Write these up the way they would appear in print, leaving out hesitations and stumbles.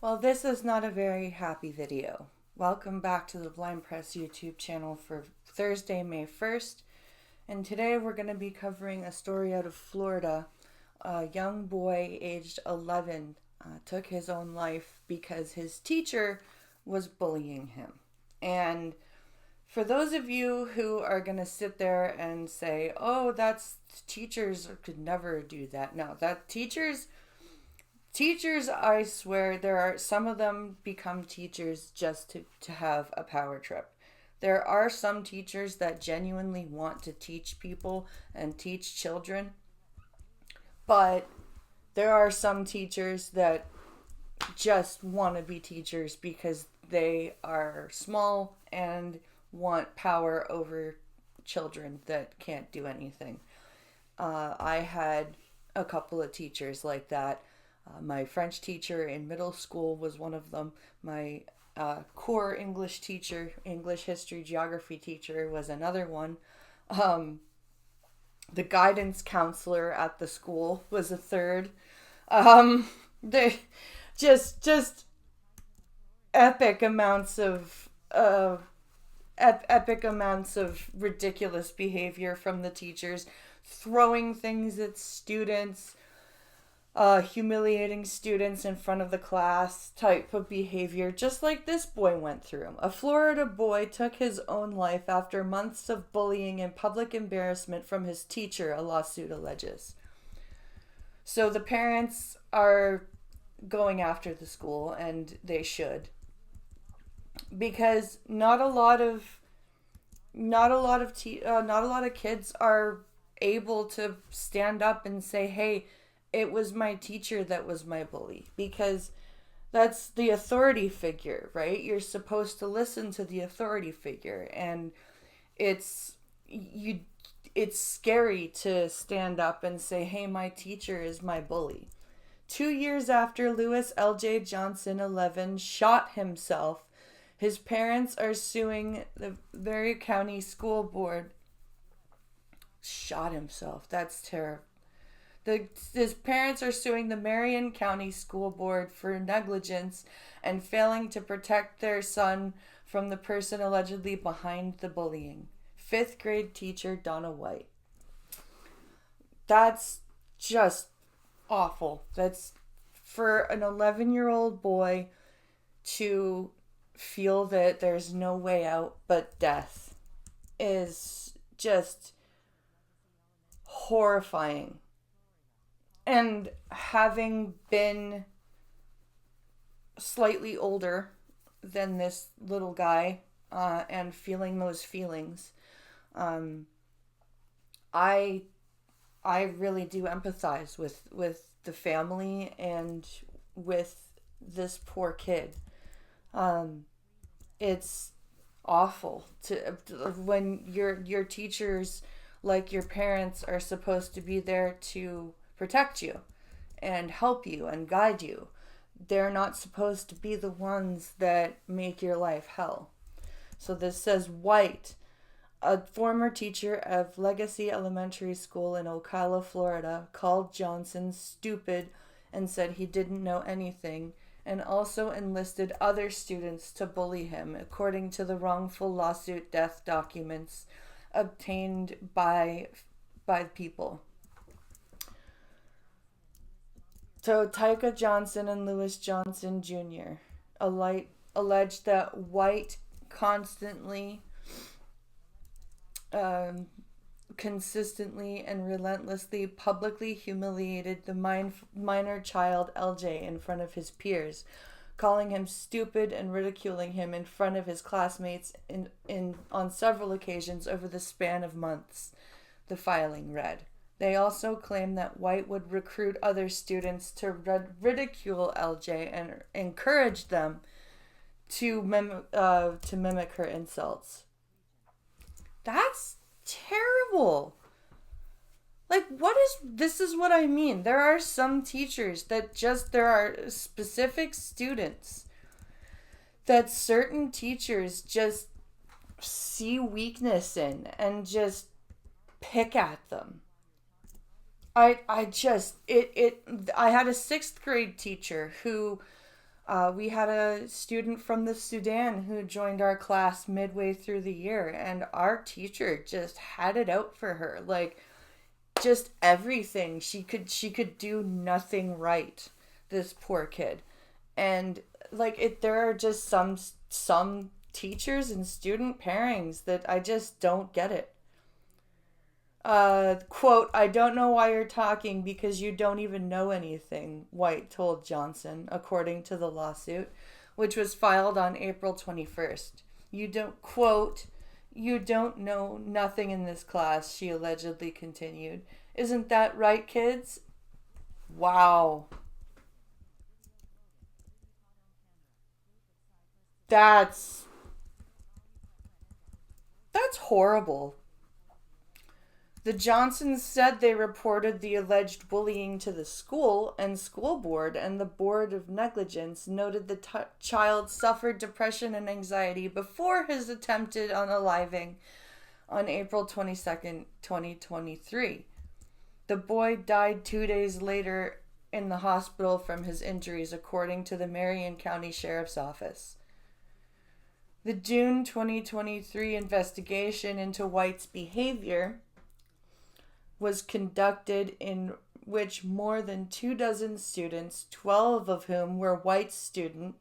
Well, this is not a very happy video. Welcome back to the Blind Press YouTube channel for Thursday, May 1st. And today we're going to be covering a story out of Florida. A young boy aged 11 took his own life because his teacher was bullying him. And for those of you who are going to sit there and say, oh, that's teachers could never do that. No, that teachers, I swear, there are some of them become teachers just to have a power trip. There are some teachers that genuinely want to teach people and teach children, but there are some teachers that just want to be teachers because they are small and want power over children that can't do anything. I had a couple of teachers like that. My French teacher in middle school was one of them. My core English teacher, English history, geography teacher was another one. The guidance counselor at the school was a third. They just epic amounts of epic amounts of ridiculous behavior from the teachers, throwing things at students, humiliating students in front of the class type of behavior, just like this boy went through. A Florida boy took his own life after months of bullying and public embarrassment from his teacher, a lawsuit alleges. So the parents are going after the school, and they should, because not a lot of kids are able to stand up and say, hey, it was my teacher that was my bully, because that's the authority figure, right? You're supposed to listen to the authority figure, and it's scary to stand up and say, hey, my teacher is my bully. 2 years after Lewis L.J. Johnson, 11, shot himself, his parents are suing the Marion County School Board. Shot himself. That's terrible. His parents are suing the Marion County School Board for negligence and failing to protect their son from the person allegedly behind the bullying. 5th grade teacher Donna White. That's just awful. That's for an 11-year-old boy to feel that there's no way out but death is just horrifying. And having been slightly older than this little guy, and feeling those feelings, I really do empathize with the family and with this poor kid. It's awful to when your teachers, like your parents, are supposed to be there to protect you and help you and guide you. They're not supposed to be the ones that make your life hell. So this says White, a former teacher of Legacy Elementary School in Ocala, Florida, called Johnson stupid and said he didn't know anything, and also enlisted other students to bully him, according to the wrongful lawsuit death documents obtained by people. So Tyka Johnson and Lewis Johnson Jr. alleged that White constantly, consistently, and relentlessly publicly humiliated the minor child LJ in front of his peers, calling him stupid and ridiculing him in front of his classmates on several occasions over the span of months, the filing read. They also claim that White would recruit other students to ridicule LJ and encourage them to mimic her insults. That's terrible. Like, this is what I mean. There are some teachers that there are specific students that certain teachers just see weakness in and just pick at them. I had a 6th grade teacher who We had a student from the Sudan who joined our class midway through the year, and our teacher just had it out for her. Like, just everything. She could do nothing right. This poor kid. And like there are just some teachers and student pairings that I just don't get it. Quote, I don't know why you're talking because you don't even know anything, White told Johnson, according to the lawsuit, which was filed on April 21st. Quote, you don't know nothing in this class, she allegedly continued. Isn't that right, kids? Wow. That's that's horrible. The Johnsons said they reported the alleged bullying to the school and school board, and the Board of Negligence noted the child suffered depression and anxiety before his attempted unaliving on April 22nd, 2023. The boy died 2 days later in the hospital from his injuries, according to the Marion County Sheriff's Office. The June 2023 investigation into White's behavior was conducted, in which more than 24 students, 12 of whom were white students,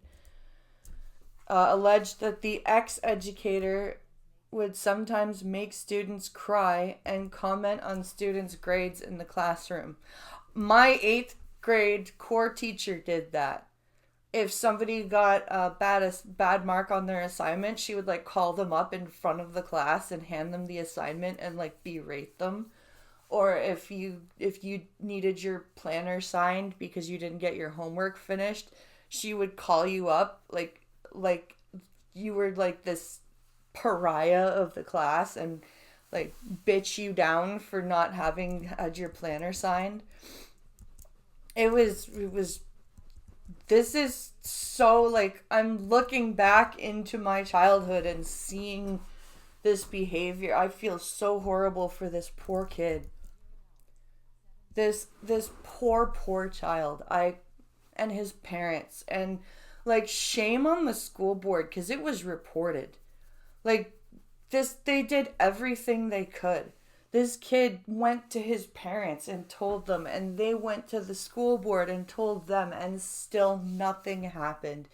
alleged that the ex-educator would sometimes make students cry and comment on students' grades in the classroom. My 8th grade core teacher did that. If somebody got a bad mark on their assignment, she would like call them up in front of the class and hand them the assignment and like berate them. Or if you needed your planner signed because you didn't get your homework finished, she would call you up like you were like this pariah of the class and like bitch you down for not having had your planner signed. It was this is so like I'm looking back into my childhood and seeing this behavior. I feel so horrible for this poor kid. This poor child. I and his parents, and like shame on the school board because it was reported. Like they did everything they could. This kid went to his parents and told them, and they went to the school board and told them, and still nothing happened.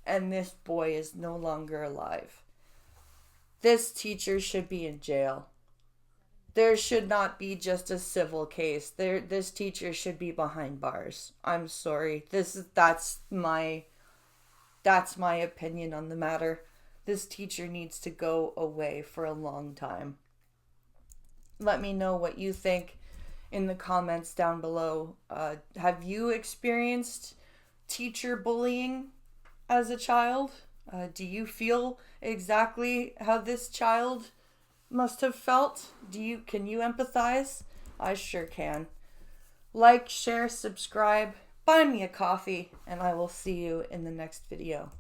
And this boy is no longer alive. This teacher should be in jail. There should not be just a civil case. This teacher should be behind bars. I'm sorry. That's my opinion on the matter. This teacher needs to go away for a long time. Let me know what you think in the comments down below. Have you experienced teacher bullying as a child? Do you feel exactly how this child must have felt? Can you empathize? I sure can. Like, share, subscribe, buy me a coffee, and I will see you in the next video.